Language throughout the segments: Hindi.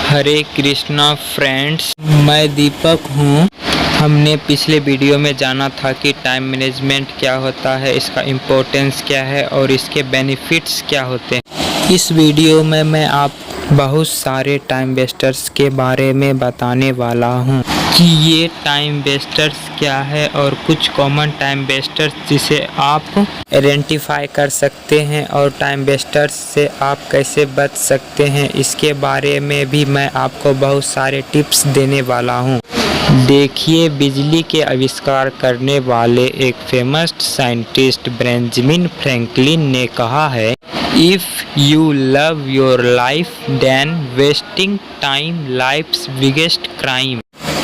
हरे कृष्णा फ्रेंड्स, मैं दीपक हूँ। हमने पिछले वीडियो में जाना था कि टाइम मैनेजमेंट क्या होता है, इसका इम्पोर्टेंस क्या है और इसके बेनिफिट्स क्या होते हैं। इस वीडियो में मैं आप बहुत सारे टाइम वेस्टर्स के बारे में बताने वाला हूँ कि ये टाइम वेस्टर्स क्या है और कुछ कॉमन टाइम वेस्टर्स जिसे आप आइडेंटिफाई कर सकते हैं और टाइम वेस्टर्स से आप कैसे बच सकते हैं, इसके बारे में भी मैं आपको बहुत सारे टिप्स देने वाला हूँ। देखिए, बिजली के आविष्कार करने वाले एक फेमस साइंटिस्ट बेंजामिन फ्रैंकलिन ने कहा है, if you love your life then wasting time life's biggest crime.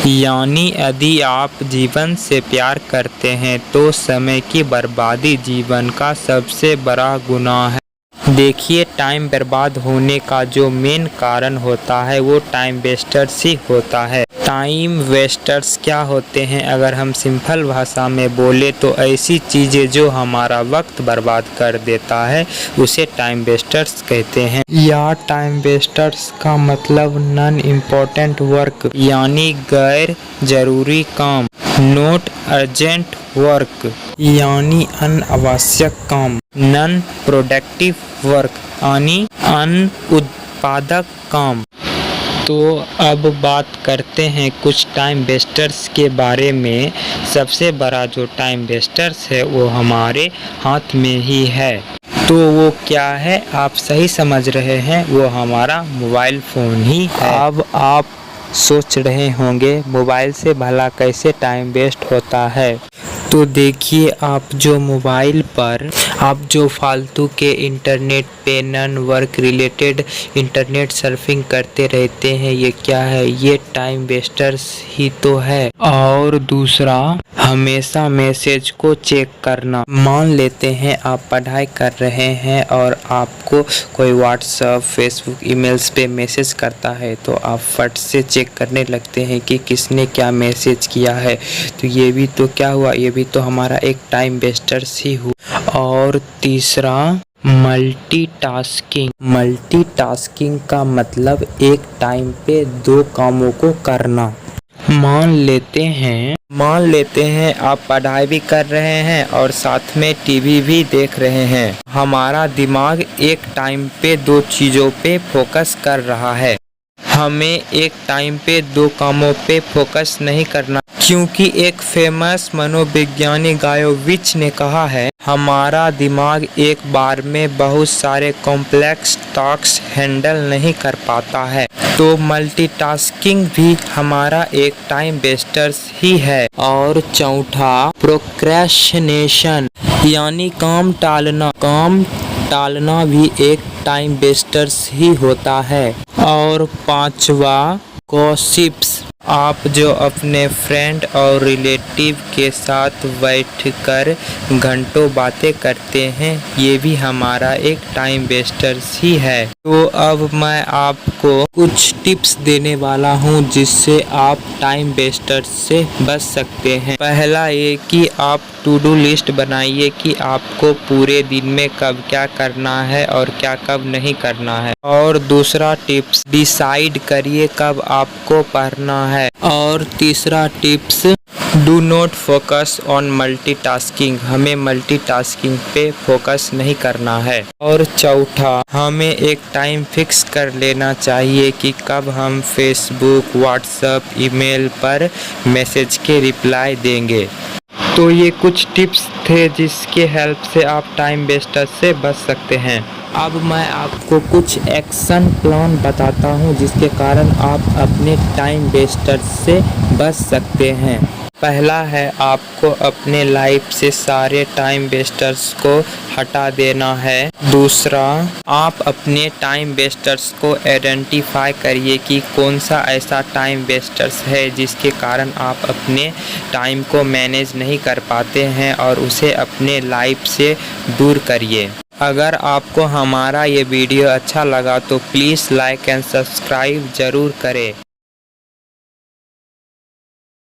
यानी यदि आप जीवन से प्यार करते हैं तो समय की बर्बादी जीवन का सबसे बड़ा गुनाह है। देखिए, टाइम बर्बाद होने का जो मेन कारण होता है वो टाइम वेस्टर्स ही होता है। टाइम वेस्टर्स क्या होते हैं, अगर हम सिंपल भाषा में बोले तो ऐसी चीज़ें जो हमारा वक्त बर्बाद कर देता है उसे टाइम वेस्टर्स कहते हैं। या टाइम वेस्टर्स का मतलब नॉन इम्पोर्टेंट वर्क, यानी गैर जरूरी काम, नॉट अर्जेंट वर्क यानी अनावश्यक काम, नॉन प्रोडक्टिव वर्क यानी अनुत्पादक काम। तो अब बात करते हैं कुछ टाइम वेस्टर्स के बारे में। सबसे बड़ा जो टाइम वेस्टर्स है वो हमारे हाथ में ही है। तो वो क्या है, आप सही समझ रहे हैं, वो हमारा मोबाइल फ़ोन ही है। अब आप सोच रहे होंगे मोबाइल से भला कैसे टाइम वेस्ट होता है। तो देखिए, आप जो मोबाइल पर आप जो फालतू के इंटरनेट पे non work related internet surfing करते रहते हैं, ये क्या है, ये टाइम वेस्टर्स ही तो है। और दूसरा, हमेशा मैसेज को चेक करना। मान लेते हैं आप पढ़ाई कर रहे हैं और आपको कोई व्हाट्सएप, फेसबुक, ईमेल्स पे मैसेज करता है तो आप फट से चेक करने लगते हैं कि किसने क्या मैसेज किया है। तो ये भी तो क्या हुआ, ये भी तो हमारा एक टाइम वेस्टर्स ही हुआ। और तीसरा, मल्टीटास्किंग। मल्टीटास्किंग का मतलब एक टाइम पे दो कामों को करना। मान लेते हैं आप पढ़ाई भी कर रहे हैं और साथ में टीवी भी देख रहे हैं। हमारा दिमाग एक टाइम पे दो चीज़ों पे फोकस कर रहा है। हमें एक टाइम पे दो कामों पे फोकस नहीं करना, क्योंकि एक फेमस मनोविज्ञानी गायोविच ने कहा है, हमारा दिमाग एक बार में बहुत सारे कॉम्प्लेक्स टास्क हैंडल नहीं कर पाता है। तो मल्टीटास्किंग भी हमारा एक टाइम वेस्टर्स ही है। और चौथा, प्रोक्रेस्टिनेशन यानी काम टालना भी एक टाइम वेस्टर्स ही होता है। और पांचवा, गॉसिप्स। आप जो अपने फ्रेंड और रिलेटिव के साथ बैठकर घंटों बातें करते हैं, ये भी हमारा एक टाइम वेस्टर्स ही है। तो अब मैं आपको कुछ टिप्स देने वाला हूँ जिससे आप टाइम वेस्टर्स से बच सकते हैं। पहला ये कि आप टू डू लिस्ट बनाइए कि आपको पूरे दिन में कब क्या करना है और क्या कब नहीं करना है। और दूसरा टिप्स, डिसाइड करिए कब आपको पढ़ना है। और तीसरा tips, do not focus on multitasking, हमें मल्टीटास्किंग पे फोकस नहीं करना है। और चौथा, हमें एक टाइम फिक्स कर लेना चाहिए कि कब हम फेसबुक, व्हाट्सएप, ईमेल पर मैसेज के रिप्लाई देंगे। तो ये कुछ टिप्स थे जिसके हेल्प से आप टाइम वेस्टर से बच सकते हैं। अब मैं आपको कुछ एक्शन प्लान बताता हूँ जिसके कारण आप अपने टाइम वेस्टर से बच सकते हैं। पहला है, आपको अपने लाइफ से सारे टाइम वेस्टर्स को हटा देना है। दूसरा, आप अपने टाइम वेस्टर्स को आइडेंटिफाई करिए कि कौन सा ऐसा टाइम वेस्टर्स है जिसके कारण आप अपने टाइम को मैनेज नहीं कर पाते हैं और उसे अपने लाइफ से दूर करिए। अगर आपको हमारा ये वीडियो अच्छा लगा तो प्लीज़ लाइक एंड सब्सक्राइब ज़रूर करें।